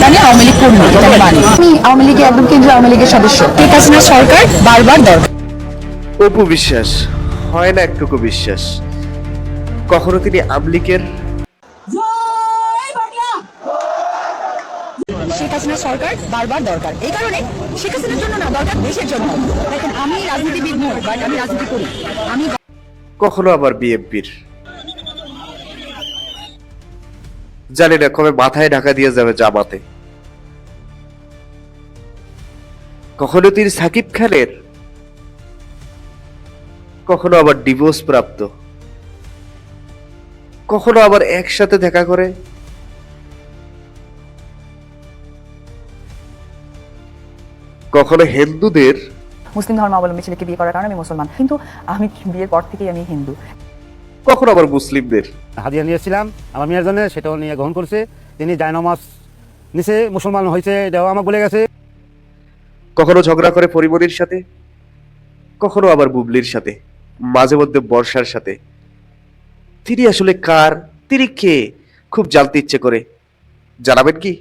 মানে আওয়ামী লীগ কর্মী, এটা আমি মানি। আমি আওয়ামী লীগের একদম কেন্দ্রীয় আওয়ামী লীগের সদস্য। শেখ হাসিনা সরকার বারবার দরকার। অপু বিশ্বাস হয় না একটুকু বিশ্বাস কখনো তিনি আমলিকের শেখ হাসিনা সরকার বারবার দরকার, এই কারণে শেখ হাসিনার জন্য না, দরকার দেশের জন্য। দেখেন, আমি রাজনীতিবিদ নই, বাট আমি রাজনীতি করি। আমি কখনো আবার বিএনপির জানি না কবে মাথায় ঢাকা দিয়ে যাবে জামাতে। কখনো তিনি সাকিব খানের, কখনো আবার ডিভোর্স প্রাপ্ত, কখনো আবার একসাথে দেখা করে। কখনো হিন্দুদের মুসলিম ধর্মাবলম্বী ছেলেকে বিয়ে করার কারণে আমি মুসলমান, কিন্তু আমি বিয়ের পর থেকেই আমি হিন্দু। কখনো আবার মুসলিমদের হাদিয়া নিয়েছিলাম আমার মেয়ের জন্য, সেটাও নিয়ে গ্রহণ করছে। তিনি জায়নামাজ নিচে মুসলমান হয়েছে, এটাও আমাকে বলে গেছে। কখনো ঝগড়া করে পরিমণির সাথে, কখনো আবার বুবলির সাথে, মাঝে মধ্যে বর্ষার সাথে। তিনি আসলে কার, তিনি কে, খুব জানতে ইচ্ছে করে। জানাবেন কি?